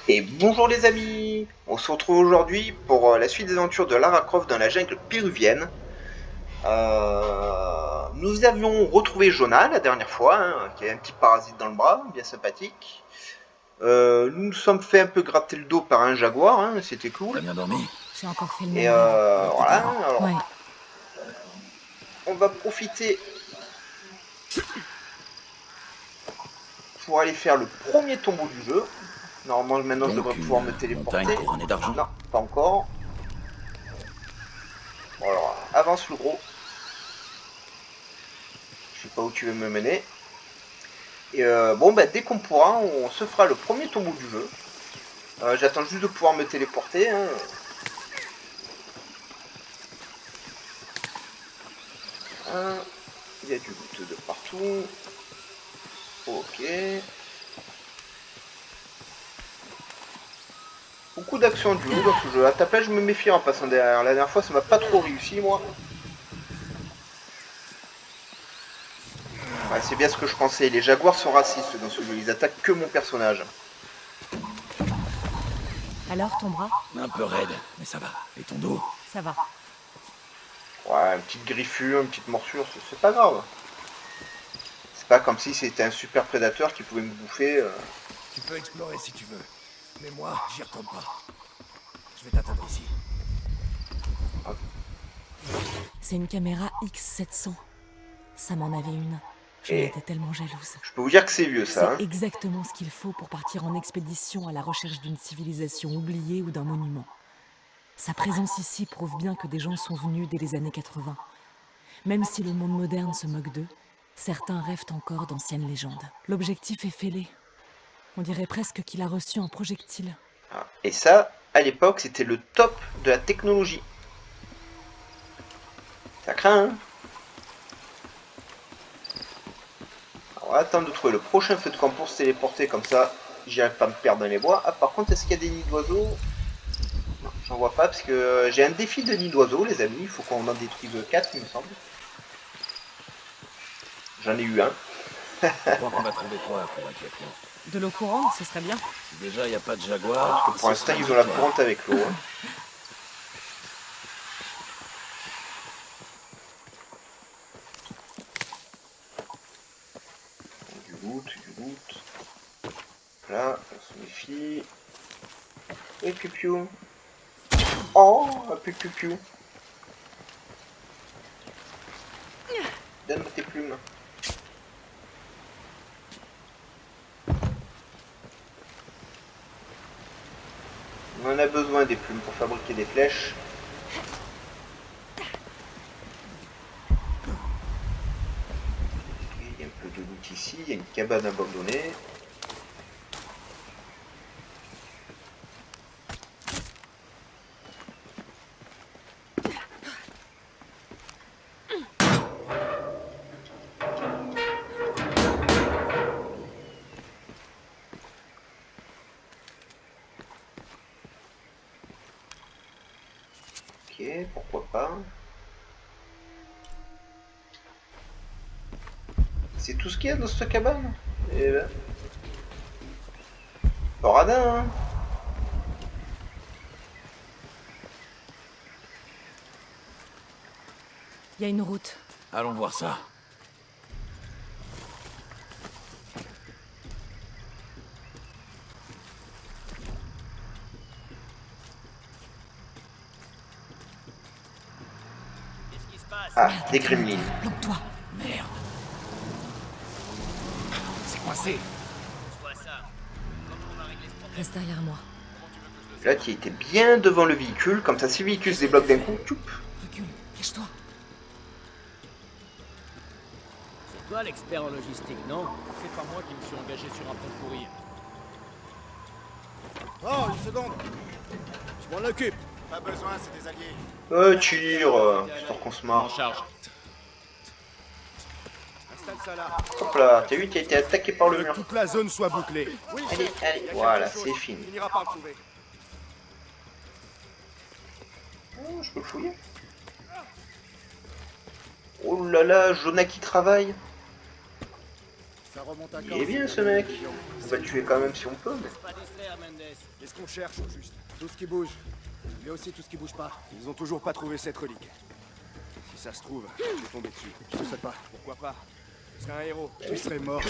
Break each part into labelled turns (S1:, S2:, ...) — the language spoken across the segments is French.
S1: Et bonjour les amis. On se retrouve aujourd'hui pour la suite des aventures de Lara Croft dans la jungle péruvienne. Nous avions retrouvé Jonah la dernière fois, hein, qui avait un petit parasite dans le bras, bien sympathique. Nous nous sommes fait un peu gratter le dos par un jaguar, hein, c'était
S2: T'as
S1: cool.
S2: bien dormi?
S3: J'ai encore fait le
S1: Et
S3: même rêve.
S2: Avec tes
S1: voilà,
S2: parents?
S1: alors
S3: Ouais,
S1: on va profiter pour aller faire le premier tombeau du jeu. Normalement maintenant je devrais
S2: Donc
S1: pouvoir me
S2: une montagne
S1: téléporter.
S2: couronnée d'argent?
S1: Non, pas encore. Bon alors, avance le gros. Je sais pas où tu veux me mener. Et bon, bah, dès qu'on pourra, on se fera le premier tombeau du jeu. J'attends juste de pouvoir me téléporter. Hein. Il y a du loot de partout. Ok. Beaucoup d'action du loup dans ce jeu. À ta place, je me méfie en passant derrière. La dernière fois, ça m'a pas trop réussi, moi. Ouais, c'est bien ce que je pensais. Les jaguars sont racistes dans ce jeu. Ils attaquent que mon personnage.
S3: alors ton bras?
S2: Un peu raide, mais ça va. Et ton dos?
S3: Ça va.
S1: Ouais, une petite griffure, une petite morsure, c'est pas grave. C'est pas comme si c'était un super prédateur qui pouvait me bouffer.
S2: Tu peux explorer si tu veux. Mais moi, j'y retourne pas. Je vais t'attendre ici.
S3: C'est une caméra X700. Ça m'en avait une. J'en
S1: Et
S3: étais tellement jalouse.
S1: je peux vous dire que c'est vieux, ça.
S3: C'est
S1: Hein.
S3: exactement ce qu'il faut pour partir en expédition à la recherche d'une civilisation oubliée ou d'un monument. Sa présence ici prouve bien que des gens sont venus dès les années 80. Même si le monde moderne se moque d'eux, certains rêvent encore d'anciennes légendes. L'objectif est fêlé. On dirait presque qu'il a reçu un projectile.
S1: Et ça, à l'époque, c'était le top de la technologie. Ça craint, hein. Alors, on va attendre de trouver le prochain feu de camp pour se téléporter, comme ça, j'irai pas me perdre dans les bois. Ah, par contre, est-ce qu'il y a des nids d'oiseaux? Non, j'en vois pas, parce que j'ai un défi de nids d'oiseaux, les amis. Il faut qu'on en détruise 4, il me semble. J'en ai eu un.
S2: Je crois qu'on va trouver quoi pour Akiapio.
S3: De l'eau courante, ce serait bien.
S2: Si déjà y a pas de jaguar,
S1: Parce que pour
S2: ce
S1: l'instant,
S2: serait
S1: ils
S2: une
S1: ont la
S2: victoire.
S1: courante avec l'eau. Hein. Du loot, du loot. Là, on se méfie. Et piou-piou. Oh, un piou-piou. Donne-moi tes plumes. On en a besoin des plumes pour fabriquer des flèches. Il y a un peu de loot ici, il y a une cabane abandonnée. Ok, pourquoi pas. C'est tout ce qu'il y a dans cette cabane. Et ben... Paradin, hein.
S3: Il y a une route.
S2: Allons voir ça.
S1: Ah, des gremlins.
S3: Planque-toi.
S2: Merde. C'est coincé.
S3: Reste derrière moi.
S1: Là, tu étais bien devant le véhicule, comme ça, si le véhicule se débloque d'un coup, tchoup.
S3: Recule, cache-toi.
S4: C'est toi l'expert en logistique, non? C'est pas moi qui me suis engagé sur un pont pourri.
S5: Oh, une seconde. Je m'en occupe. Pas besoin, c'est des alliés.
S1: Tire, histoire qu'on se
S4: En
S1: marre.
S4: charge.
S5: Installe ça là.
S1: Hop là, t'as vu, t'as été attaqué par le
S5: Que
S1: mur.
S5: toute la zone soit bouclée. Oui,
S1: Allez,
S5: chef.
S1: allez,
S5: Il y a
S1: voilà,
S5: quelque chose.
S1: c'est fini.
S5: Il finira par le trouver.
S1: Oh, je peux le fouiller. Oh là là, Jonah qui travaille.
S5: Ça remonte à
S1: Il
S5: quand,
S1: est bien
S5: cette
S1: ce mec.
S5: division?
S1: On va le tuer quand même si on peut, mais...
S4: Pas distraire, Mendes.
S5: Qu'est-ce qu'on cherche au juste? Tout ce qui bouge. Mais aussi tout ce qui bouge pas. Ils ont toujours pas trouvé cette relique. Si ça se trouve, je vais tomber dessus. Je te souhaite pas. Pourquoi pas? Tu serais un héros. Tu serais mort.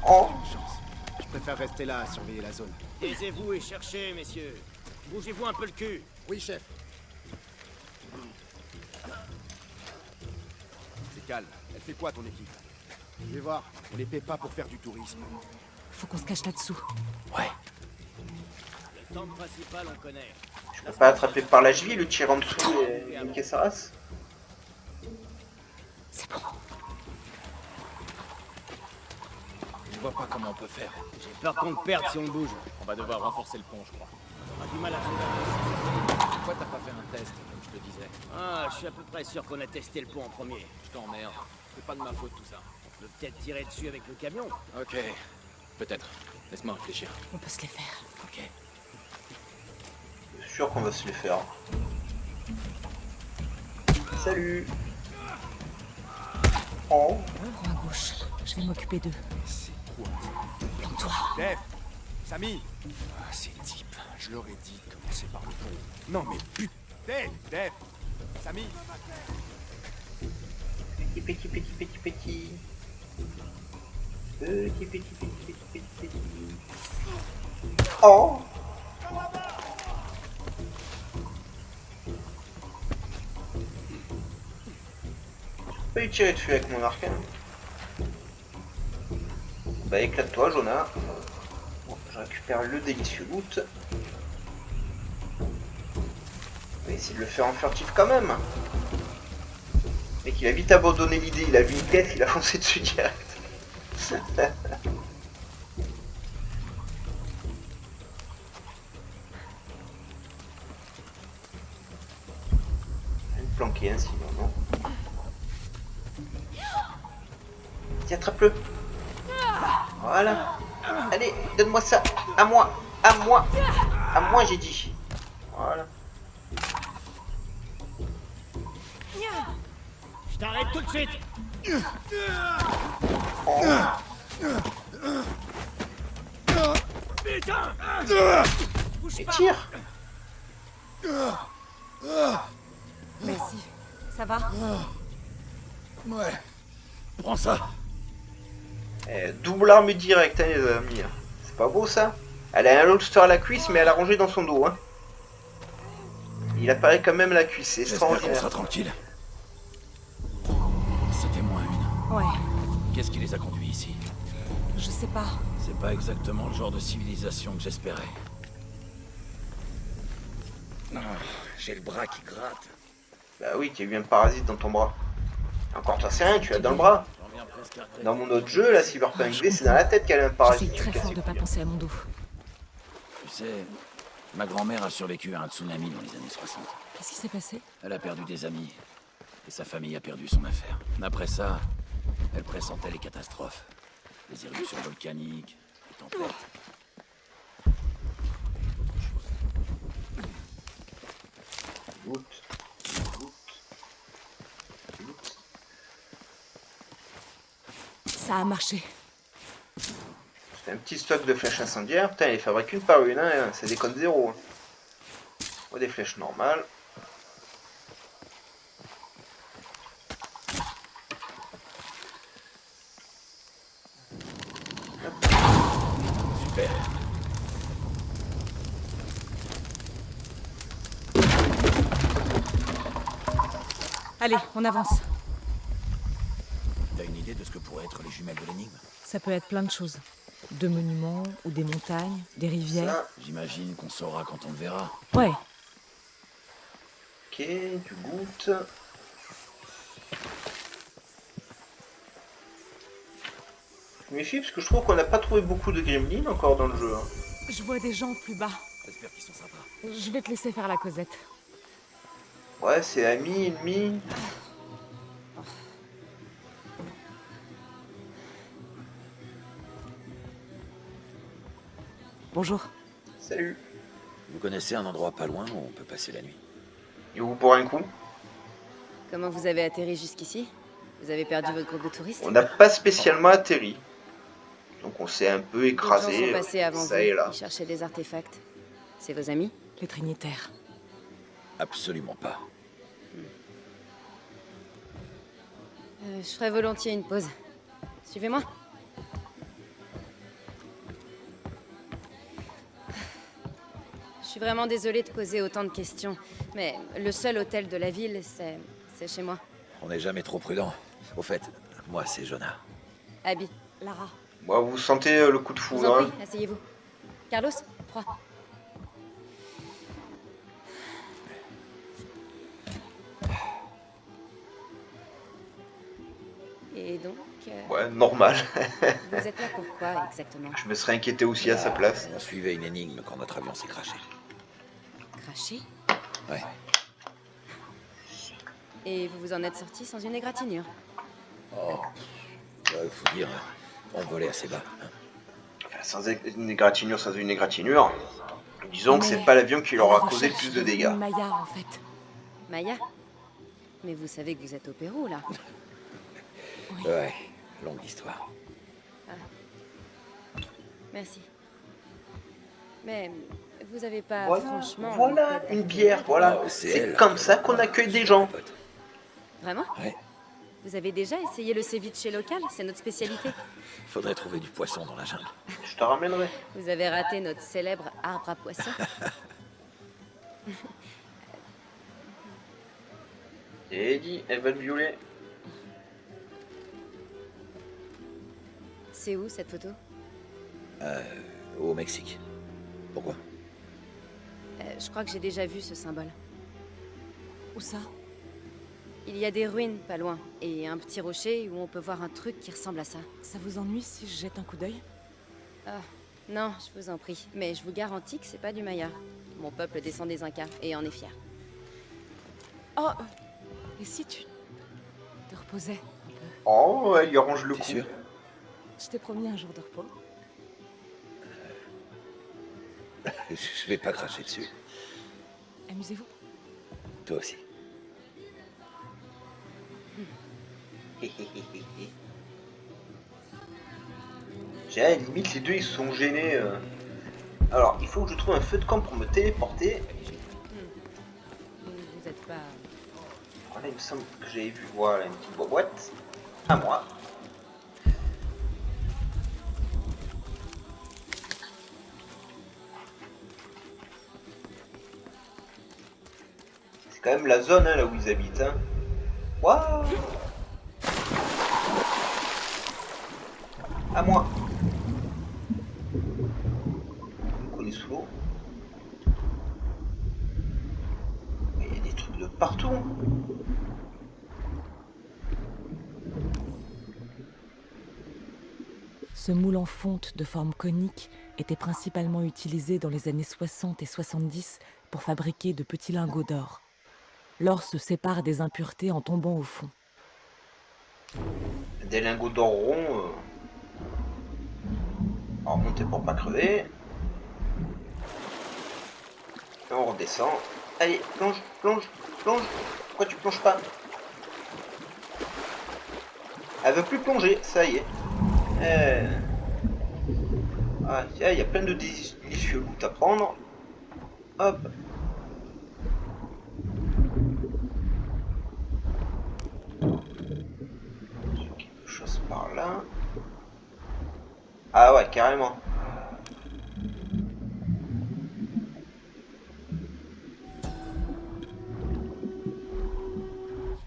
S1: Oh,
S5: Chance. Je préfère rester là à surveiller la zone.
S4: Taisez-vous et cherchez, messieurs. Bougez-vous un peu le cul.
S5: Oui, chef. C'est calme. Elle fait quoi, ton équipe? Je vais voir. On les paie pas pour faire du tourisme.
S3: Faut qu'on se cache là-dessous.
S5: Ouais.
S4: Le temple principal, on connaît.
S1: je peux pas attraper par la cheville, le tirer en dessous et niquer sa race.
S3: C'est bon.
S6: Je vois pas comment on peut faire.
S4: J'ai peur qu'on te perde si on bouge.
S6: On va devoir renforcer le pont, je crois.
S4: On a du mal à trouver.
S6: Pourquoi t'as pas fait un test, comme je te disais?
S4: Ah, je suis à peu près sûr qu'on a testé le pont en premier.
S6: Je t'emmerde. C'est pas de ma faute tout ça.
S4: On peut peut-être tirer dessus avec le camion.
S6: Ok. Peut-être. Laisse-moi réfléchir.
S3: On peut se les faire.
S6: Ok.
S1: Je suis sûr qu'on va se les faire. Salut. Oh,
S3: Prends à gauche. Je vais m'occuper d'eux.
S5: C'est quoi?
S3: Plante-toi.
S5: Dave! Samy! Ah, ces types. Je leur ai dit de commencer par le pont. Non, mais putain! Dave! Samy!
S1: petit, petit, petit, petit, petit. Petit, petit, petit, petit, petit, petit. Oh, je peux lui tirer dessus avec mon arcane. Bah éclate-toi, Jonah. Bon, je récupère le délicieux loot. On va essayer de le faire en furtif quand même. Mec, il a vite abandonné l'idée, il a vu une quête, il a foncé dessus direct. Une planquée ainsi, non? Tiens, attrape-le. Voilà. Allez, donne-moi ça. À moi. À moi. À moi, j'ai dit. Voilà.
S4: Je t'arrête tout de suite.
S1: Oh.
S4: Putain!
S1: Et tire.
S3: Merci. Ça va?
S2: Ouais.
S6: Prends ça.
S1: Double arme directe, hein, les amis. C'est pas beau ça? Elle a un holster à la cuisse, mais elle a rangé dans son dos. Hein. Il apparaît quand même la cuisse, c'est
S2: J'espère qu'on
S1: extraordinaire.
S2: sera tranquille.
S6: C'était moins une.
S3: Ouais.
S6: Qu'est-ce qui les a conduits ici?
S3: Je sais pas.
S6: C'est pas exactement le genre de civilisation que j'espérais. Ah, j'ai le bras qui gratte.
S1: Bah oui, t'as eu un parasite dans ton bras. Encore toi, c'est rien, tu l'as dans le bras.
S6: J'en viens presque à regretter.
S1: Dans mon autre jeu, la Cyberpunk V, c'est dans la tête qu'elle a un
S3: J'essaye
S1: parasite.
S3: très fort de pas
S1: Cassez-couille.
S3: penser à mon dos.
S6: Tu sais, ma grand-mère a survécu à un tsunami dans les années 60.
S3: Qu'est-ce qui s'est passé?
S6: Elle a perdu des amis. Et sa famille a perdu son affaire. Après ça, elle pressentait les catastrophes. Les éruptions volcaniques, les tempêtes. Et d'autres choses.
S1: Loot. Loot.
S3: Ça a marché.
S1: C'est un petit stock de flèches incendiaires. Putain, il les fabrique une par une, hein. Ça déconne zéro. Hein. Oh, des flèches normales.
S6: Super.
S3: Allez, on avance.
S6: T'as une idée de ce que pourraient être les jumelles de l'énigme?
S3: Ça peut être plein de choses. De monuments, ou des montagnes, des rivières.
S1: Ça,
S6: J'imagine qu'on saura quand on le verra.
S3: Ouais.
S1: ok, tu goûtes. Je me méfie parce que je trouve qu'on n'a pas trouvé beaucoup de gremlins encore dans le jeu. Hein.
S3: Je vois des gens plus bas.
S6: J'espère qu'ils sont sympas.
S3: Je vais te laisser faire la causette.
S1: Ouais, c'est ami, ennemi.
S3: Bonjour.
S1: Salut.
S6: Vous connaissez un endroit pas loin où on peut passer la nuit?
S1: Et vous pour un coup?
S7: Comment vous avez atterri jusqu'ici? Vous avez perdu votre groupe de touristes?
S1: On n'a pas spécialement atterri. Donc on s'est un peu
S7: D'autres gens sont
S1: écrasé,
S7: passés avant
S1: ça
S7: vous.
S1: et là.
S7: Ils cherchaient des artefacts. C'est vos amis?
S3: Les Trinitaires.
S6: Absolument pas.
S7: Je ferais volontiers une pause. Suivez-moi. Je suis vraiment désolée de poser autant de questions, mais le seul hôtel de la ville, c'est chez moi.
S6: On n'est jamais trop prudent. Au fait, moi c'est Jonah.
S7: Abby,
S3: Lara.
S1: Bon, vous sentez le coup de
S7: je vous
S1: foudre,
S7: en
S1: hein.
S7: prie, asseyez-vous. Carlos, 3. Et donc,
S1: Ouais, normal.
S7: vous êtes là pourquoi exactement?
S1: Je me serais inquiété aussi à sa place.
S6: On suivait une énigme quand notre avion s'est crashé.
S7: Craché?
S6: Ouais.
S7: Et vous vous en êtes sorti sans une égratignure?
S6: Oh, faut dire, on volait assez bas. Hein.
S1: Enfin, sans une égratignure, sans une égratignure. Disons que
S3: Mais
S1: c'est pas l'avion qui leur
S3: à
S1: a
S3: la
S1: causé le
S3: recherche
S1: plus de
S3: de
S1: dégâts.
S3: Green Maya, en fait.
S7: Maya? Mais vous savez que vous êtes au Pérou, là.
S6: Ouais, longue histoire.
S7: Merci. Mais vous avez pas
S1: Voilà,
S7: franchement...
S1: voilà
S7: tête
S1: une
S7: d'artillerie?
S1: bière, voilà.
S6: Oh,
S1: C'est
S6: elle
S1: comme
S6: qui
S1: ça
S6: a
S1: qu'on
S6: moi,
S1: accueille
S6: je
S1: des
S6: suis
S1: gens.
S6: pote.
S7: Vraiment?
S6: Ouais,
S7: Vous avez déjà essayé le ceviche local? C'est notre spécialité.
S6: faudrait trouver du poisson dans la jungle.
S1: Je te ramènerai.
S7: Vous avez raté notre célèbre arbre à poisson.
S1: Et dit, elle va le violer.
S7: C'est où, cette photo?
S6: Au Mexique. Pourquoi?
S7: Je crois que j'ai déjà vu ce symbole.
S3: Où ça?
S7: Il y a des ruines pas loin, et un petit rocher où on peut voir un truc qui ressemble à ça.
S3: Ça vous ennuie si je jette un coup d'œil?
S7: Non, je vous en prie, mais je vous garantis que c'est pas du Maya. Mon peuple descend des Incas, et en est fier.
S3: Oh et si tu te reposais un peu?
S1: Oh, elle lui arrange le
S6: T'es
S1: coup.
S6: sûr?
S3: Je t'ai promis un jour de repos.
S6: Je vais pas cracher dessus.
S3: Amusez-vous.
S6: Toi aussi.
S1: J'ai à la limite les deux ils se sont gênés. Alors il faut que je trouve un feu de camp pour me téléporter.
S7: Vous êtes pas...
S1: Voilà, il me semble que j'avais vu, voilà, une petite boîte. À moi. C'est quand même la zone hein, là où ils habitent. Hein. Waouh! À moi. Donc on est sous l'eau. Il y a des trucs de partout.
S3: Ce moule en fonte de forme conique était principalement utilisé dans les années 60 et 70 pour fabriquer de petits lingots d'or. L'or se sépare des impuretés en tombant au fond.
S1: Des lingots d'or ronds. On va remonter pour pas crever. Et on redescend. Allez, plonge, plonge, plonge. Pourquoi tu plonges pas? Elle veut plus plonger, ça y est. Ah, tiens, il y a plein de délicieux loot à prendre. Hop. Quelque chose par là. Ah ouais, carrément.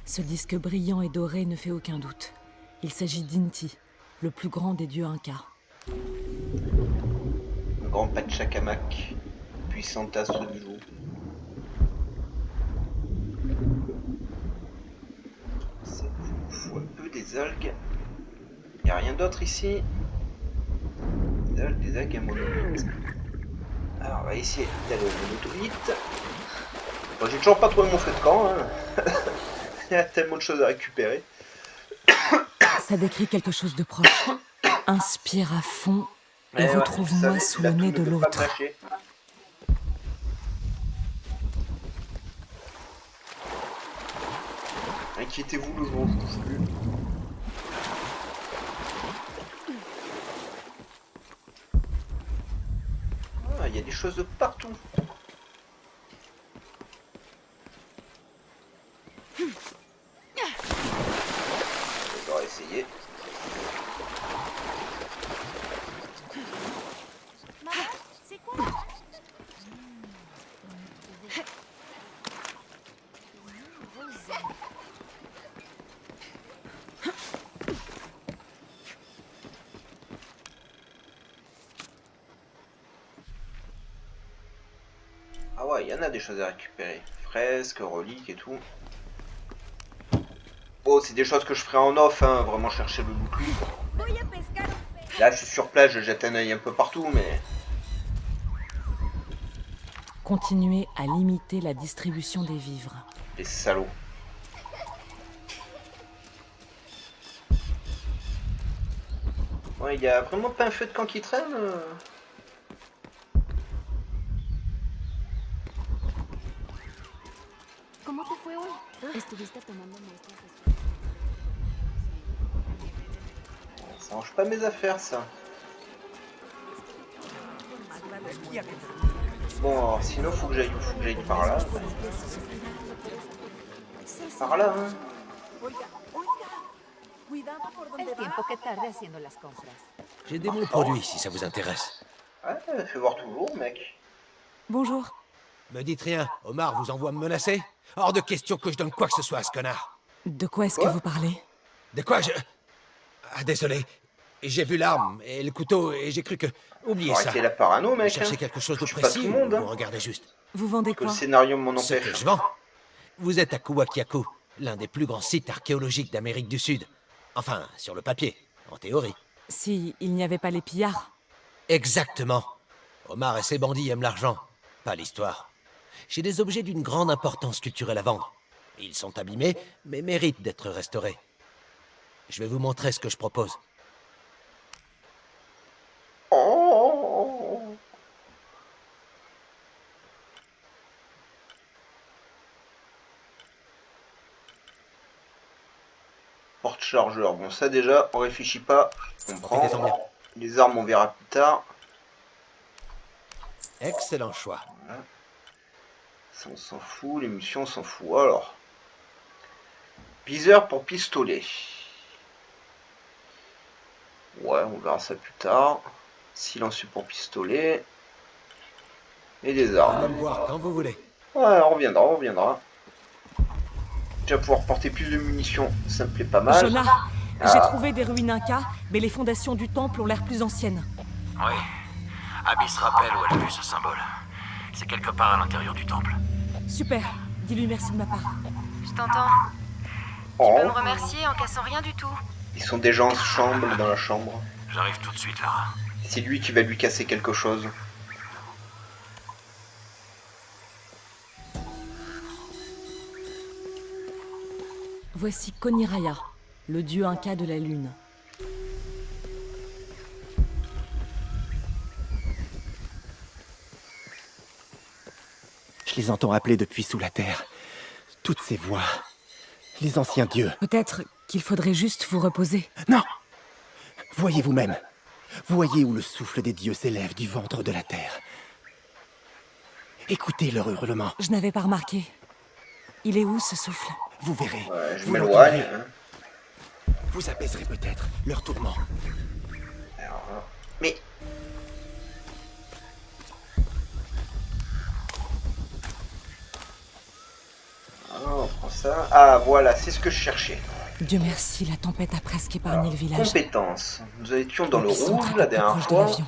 S3: Ce disque brillant et doré ne fait aucun doute. Il s'agit d'Inti, le plus grand des dieux incas.
S1: Le grand Pachacamac, puissant astre du jour. Ça vous fout un peu des algues. Il n'y a rien d'autre ici. Des algues à monolithe. Alors on va essayer d'aller au monolithe. Bon, j'ai toujours pas trouvé mon feu de camp. Hein. Il y a tellement de choses à récupérer.
S3: Ça décrit quelque chose de proche. Inspire à fond et
S1: Ouais,
S3: retrouve-moi
S1: ça,
S3: sous
S1: la
S3: le nez
S1: toux
S3: de
S1: ne peut pas me
S3: l'autre.
S1: lâcher. Inquiétez-vous, le jour où je bouge plus. y a des choses de partout. J'aurais essayé.
S8: C'est quoi?
S1: Ah ouais, il y en a des choses à récupérer. Fresques, reliques et tout. Oh, c'est des choses que je ferai en off, hein, vraiment chercher le loot.
S8: Voy a pescar un pez.
S1: Là, je suis sur place, je jette un œil un peu partout, mais...
S3: Continuez à limiter la distribution des vivres.
S1: Les salauds. Ouais, il y a vraiment pas un feu de camp qui traîne.
S8: ¿Cómo te fue hoy? ¿Estuviste tomando muestras de su...
S1: Ça range pas mes affaires, ça. Bon, alors, sinon, faut que j'aille par là. Par là, hein.
S9: El tiempo que tarde haciendo las compras.
S2: J'ai des bons produits si ça vous intéresse.
S1: Ouais, fais voir toujours, mec.
S3: Bonjour.
S2: Me dites rien, Omar vous envoie me menacer? Hors de question que je donne quoi que ce soit à ce connard.
S3: De quoi est-ce que
S1: Quoi
S3: vous parlez?
S2: De quoi je... Ah, désolé. J'ai vu l'arme et le couteau et j'ai cru que... Oubliez
S1: Faut
S2: ça.
S1: arrêter la parano,
S2: Vous
S1: mec.
S2: cherchez
S1: Hein.
S2: quelque chose de
S1: Je suis pas
S2: précis
S1: tout le monde,
S2: ou
S1: hein.
S2: vous regardez juste?
S3: Vous vendez
S1: Que le
S3: quoi?
S1: scénario m'en
S2: Ce que
S1: empêche.
S2: je vends? Vous êtes à Kuwakiaku, l'un des plus grands sites archéologiques d'Amérique du Sud. Enfin, sur le papier, en théorie.
S3: Si il n'y avait pas les pillards.
S2: Exactement. Omar et ses bandits aiment l'argent, pas l'histoire. J'ai des objets d'une grande importance culturelle à vendre. Ils sont abîmés, mais méritent d'être restaurés. Je vais vous montrer ce que je propose.
S1: Oh. Porte-chargeur. Bon, ça déjà, on réfléchit pas. On prend.
S2: Mettez-en bien.
S1: Les armes, on verra plus tard.
S2: Excellent choix.
S1: Ça, on s'en fout. Les munitions, on s'en fout. Alors. Viseur pour pistolet. Ouais, on verra ça plus tard. Silencieux pour pistolet. Et des
S2: Venez
S1: armes.
S2: me voir quand vous voulez.
S1: Ouais, on reviendra, on reviendra. Déjà pouvoir porter plus de munitions, ça me plaît pas mal.
S3: Jonah,
S1: Ah.
S3: j'ai trouvé des ruines Inca, mais les fondations du temple ont l'air plus anciennes.
S6: Oui. Abby se rappelle où elle a vu ce symbole. C'est quelque part à l'intérieur du temple.
S3: Super. Dis-lui merci de ma part.
S7: Je t'entends.
S1: Oh,
S7: Tu peux me remercier en cassant rien du tout.
S1: ils sont déjà ensemble dans la chambre.
S6: J'arrive tout de suite, Lara.
S1: C'est lui qui va lui casser quelque chose.
S3: Voici Koniraya, le dieu Inca de la lune.
S10: Je les entends appeler depuis sous la terre. Toutes ces voix. Les anciens dieux.
S3: Peut-être qu'il faudrait juste vous reposer.
S10: Non! Voyez vous-même. Voyez où le souffle des dieux s'élève du ventre de la terre. Écoutez leur hurlement.
S3: Je n'avais pas remarqué. Il est où ce souffle?
S10: Vous verrez.
S1: Ouais, je
S10: Vous
S1: m'éloigne.
S10: l'entendrez. Vous apaiserez peut-être leur tourment.
S1: Mais... Alors, on prend ça. Ah, voilà, c'est ce que je cherchais.
S3: Dieu merci, la tempête a presque épargné le village.
S1: Compétences. Nous étions dans le
S3: Les pistes sont
S1: rouge
S3: très
S1: la
S3: peu
S1: dernière
S3: proches de
S1: fois.
S3: l'avion.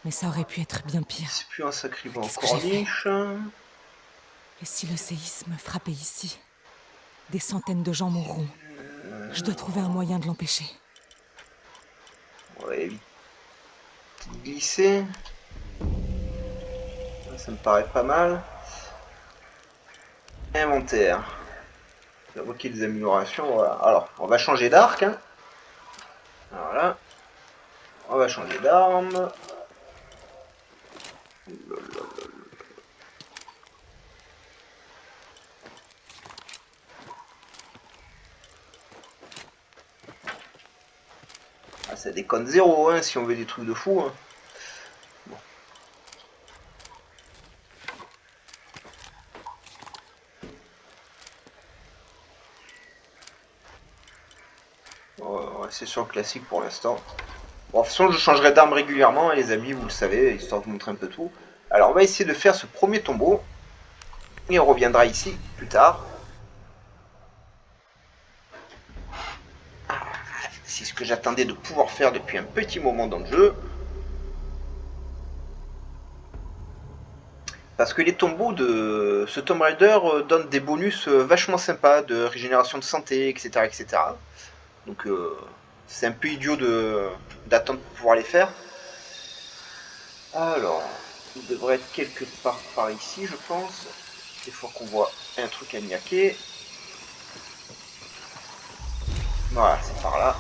S3: Mais ça aurait pu être bien pire.
S1: C'est plus un sacré en
S3: Qu'est-ce que j'ai
S1: corniche.
S3: Et si le séisme frappait ici? Des centaines de gens mourront. Je dois trouver un moyen de l'empêcher.
S1: Ouais, vite glisser. Ça me paraît pas mal. Inventaire. Invoquer des améliorations, voilà. Alors, on va changer d'arc. Hein. Voilà. On va changer d'arme. Ah, ça déconne zéro, hein, si on veut des trucs de fou. Hein. Bon. va rester sur le classique pour l'instant. Bon, de toute façon, je changerai d'arme régulièrement, hein, les amis, vous le savez, histoire de vous montrer un peu tout. Alors, on va essayer de faire ce premier tombeau. Et on reviendra ici plus tard. C'est ce que j'attendais de pouvoir faire depuis un petit moment dans le jeu. Parce que les tombeaux de ce Tomb Raider donnent des bonus vachement sympas de régénération de santé, etc. etc. Donc c'est un peu idiot d'attendre pour pouvoir les faire. Alors, il devrait être quelque part par ici, je pense. Des fois qu'on voit un truc à niaquer. Voilà, c'est par là.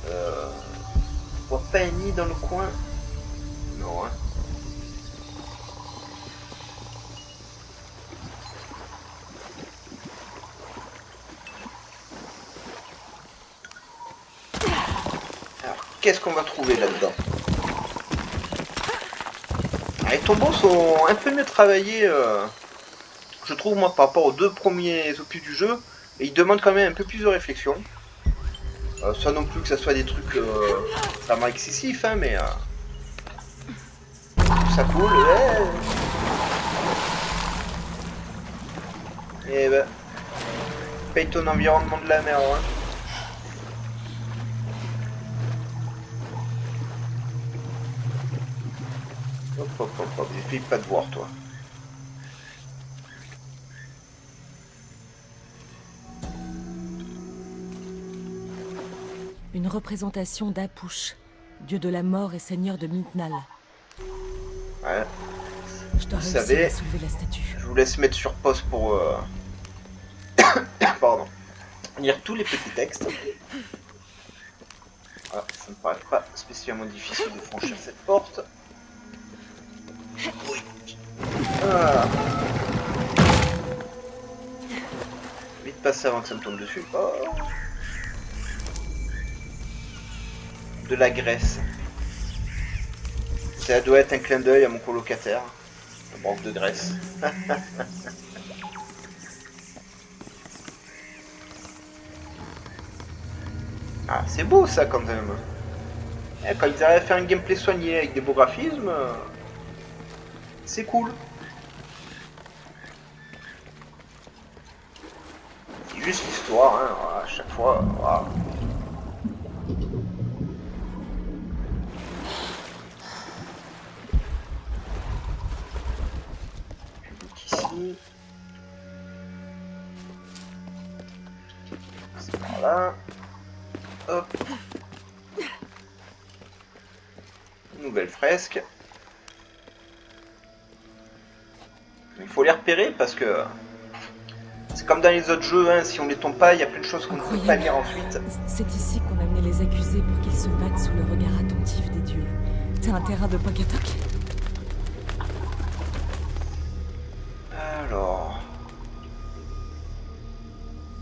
S1: On voit pas un nid dans le coin. Non, hein. Alors, qu'est-ce qu'on va trouver là-dedans? Les tombeaux sont un peu mieux travaillés, je trouve, moi, par rapport aux 2 premiers opus du jeu. Et ils demandent quand même un peu plus de réflexion. Sans non plus que ça soit des trucs vraiment excessifs, hein, mais ça coule. Ouais. Et ben, paye ton environnement de la merde. Hein. Hop, hop, hop, hop, j'ai fait pas de voir, toi.
S3: Une représentation d'Apush, dieu de la mort et seigneur de Mithnaal.
S1: Ouais.
S3: Je dois
S1: Vous
S3: réussir
S1: savez,
S3: à soulever la statue.
S1: Je vous laisse mettre sur pause pour pardon, lire tous les petits textes. Voilà, ça ne paraît pas spécialement difficile de franchir cette porte. Oui. Voilà. Vite passer avant que ça me tombe dessus. Oh. De la graisse. Ça doit être un clin d'œil à mon colocataire. Un manque de graisse. Ah, c'est beau ça quand même. Eh, quand ils arrivent à faire un gameplay soigné avec des beaux graphismes, c'est cool. C'est juste l'histoire, hein, voilà, à chaque fois. Voilà. Ici. C'est par là. Hop. Nouvelle fresque. Il faut les repérer parce que c'est comme dans les autres jeux, hein, si on les tombe pas, il y a plein de choses qu'on ne peut pas lire ensuite.
S3: C'est ici qu'on amenait les accusés pour qu'ils se battent sous le regard attentif des dieux. T'as un terrain de Pocatoc?
S1: Alors...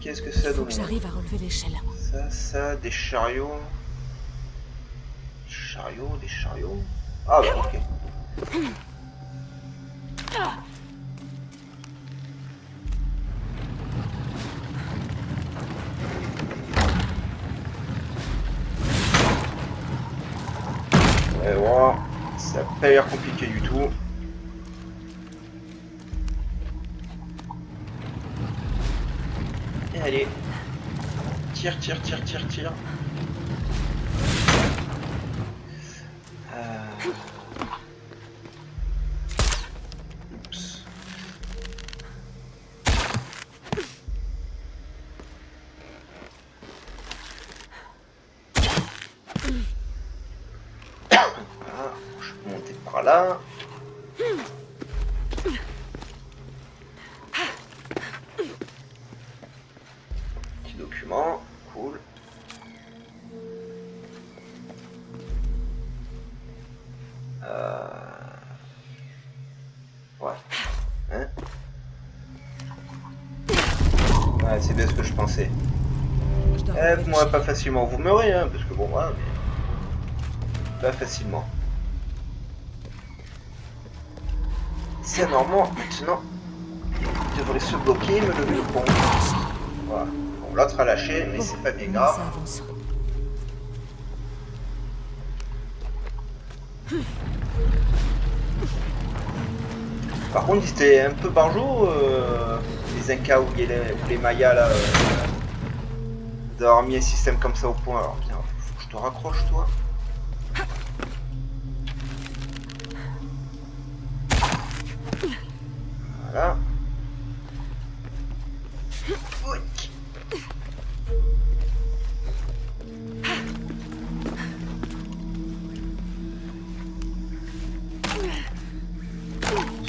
S1: Qu'est-ce que ça
S3: Faut
S1: donne?
S3: que j'arrive à relever l'échelle.
S1: Ça, des chariots... Des chariots... Ah bah ok. Et voilà, ça n'a pas l'air compliqué du tout. Et allez, tire. Oups. Voilà, je peux monter par là. Petit document, cool. Ouais. Hein? Ouais, c'est bien ce que je pensais. Vous m'aurez pas facilement, vous meurez, hein, parce que bon, voilà, mais... Pas facilement. C'est normal, maintenant, il devrait se bloquer, me lever le pont. Voilà, bon l'autre a lâché, mais c'est pas bien
S3: Bon,
S1: grave.
S3: ça avance.
S1: Par contre, ils étaient un peu barjots, les Incas ou les Mayas, là, d'avoir mis un système comme ça au point. Alors, bien, faut que je te raccroche, toi. Voilà. Oui.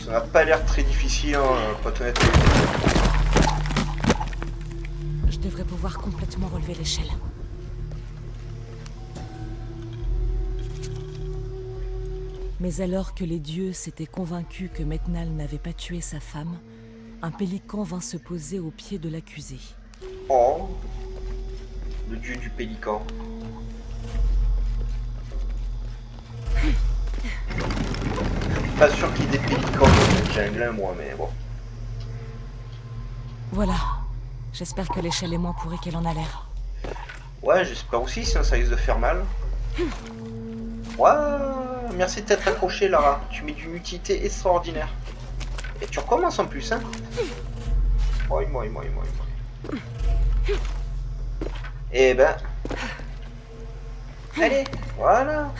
S1: Ça n'a pas l'air très difficile, hein, pour être honnête.
S3: Je devrais pouvoir complètement relever l'échelle. Mais alors que les dieux s'étaient convaincus que Metnal n'avait pas tué sa femme, un pélican vint se poser au pied de l'accusé.
S1: Oh, le dieu du pélican. Pas sûr qu'il y ait des pélicans dans cette jungle, hein, moi, mais bon.
S3: Voilà. J'espère que l'échelle est moins pourrie qu'elle en a l'air.
S1: Ouais, j'espère aussi, sinon ça risque de faire mal. Ouais, merci de t'être accroché, Lara. Tu mets d'une utilité extraordinaire. Et tu recommences en plus, hein. Moi. Eh ben... Allez, voilà.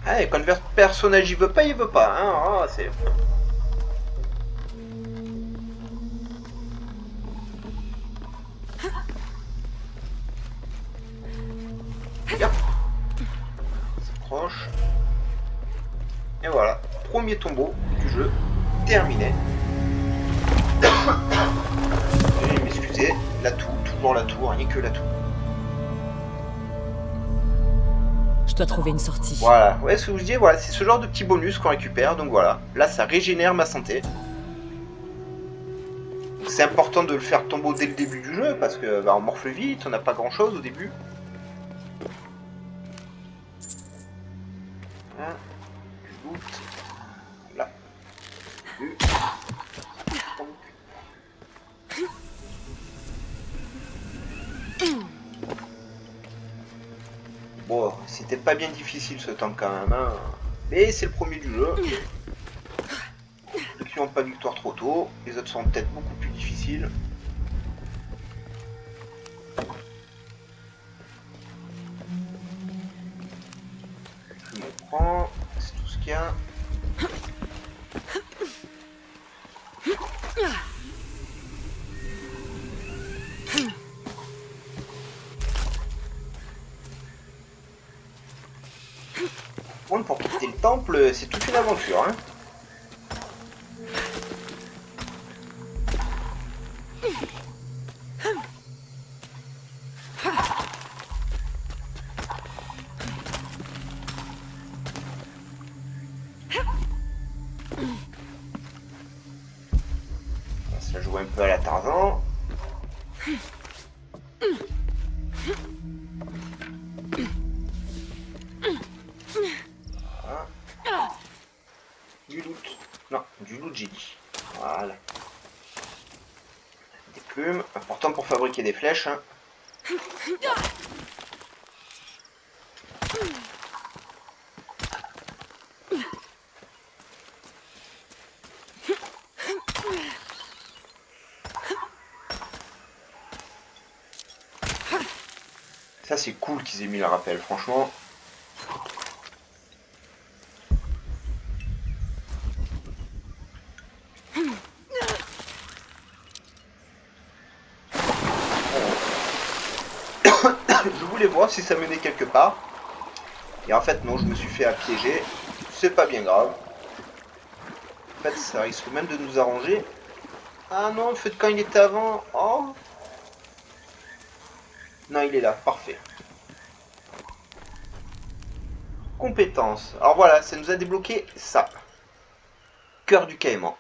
S1: Ah, et quand le personnage il veut pas, hein. Ah, c'est... Yep. S'approche. Et voilà, premier tombeau du jeu terminé. Veuillez m'excuser, l'atout, toujours l'atout, rien que l'atout.
S3: Je dois trouver une sortie.
S1: Voilà, ouais, ce que je vous dis, voilà, c'est ce genre de petit bonus qu'on récupère, donc voilà. Là, ça régénère ma santé. C'est important de le faire tombeau dès le début du jeu, parce que bah, on morfle vite, on n'a pas grand chose au début. Voilà. Du loot. Là. Bon, c'était pas bien difficile ce temps quand même, hein. Mais c'est le premier du jeu. Ceux qui n'ont pas de victoire trop tôt, les autres sont peut-être beaucoup plus difficiles. Je me prends, c'est tout ce qu'il y a. Bon, pour quitter le temple, c'est toute une aventure, hein. On va se la jouer un peu à la Tarzan. Voilà. Du loot. Non, du loot j'ai dit. Voilà. Des plumes, important pour fabriquer des flèches, hein. Ça c'est cool qu'ils aient mis le rappel, franchement. Je voulais voir si ça menait quelque part. Et en fait non, je me suis fait piéger. C'est pas bien grave. En fait ça risque même de nous arranger. Ah non, le feu de camp il était avant. Oh. Non, il est là, parfait. Compétences. Alors voilà, ça nous a débloqué ça. Cœur du caïman.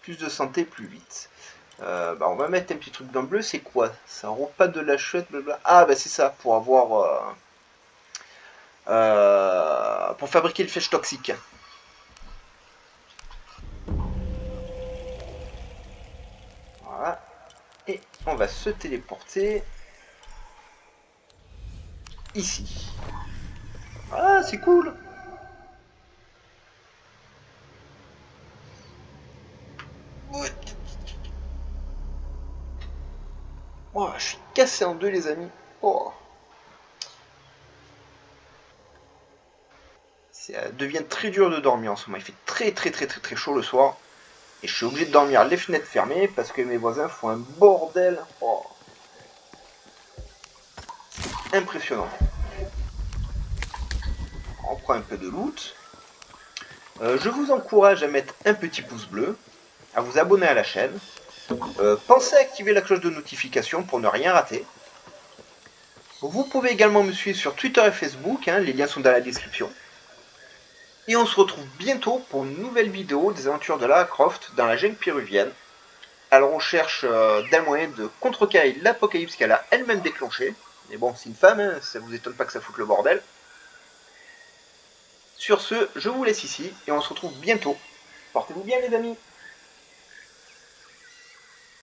S1: Plus de santé, plus vite. Bah on va mettre un petit truc dans le bleu, c'est quoi? Ça repas de la chouette, blabla. Ah bah c'est ça, pour avoir... pour fabriquer le flèche toxique. On va se téléporter ici. Ah, c'est cool. Oh, je suis cassé en deux, les amis. Oh. Ça devient très dur de dormir en ce moment. Il fait très chaud le soir. Et je suis obligé de dormir les fenêtres fermées parce que mes voisins font un bordel. Oh. Impressionnant. On prend un peu de loot. Je vous encourage à mettre un petit pouce bleu, à vous abonner à la chaîne. Pensez à activer la cloche de notification pour ne rien rater. Vous pouvez également me suivre sur Twitter et Facebook, hein, les liens sont dans la description. Et on se retrouve bientôt pour une nouvelle vidéo des aventures de Lara Croft dans la jungle péruvienne. Alors on cherche d'un moyen de contrecarrer l'apocalypse qu'elle a elle-même déclenché. Mais bon, c'est une femme, hein, ça vous étonne pas que ça foute le bordel. Sur ce, je vous laisse ici et on se retrouve bientôt. Portez-vous bien les amis.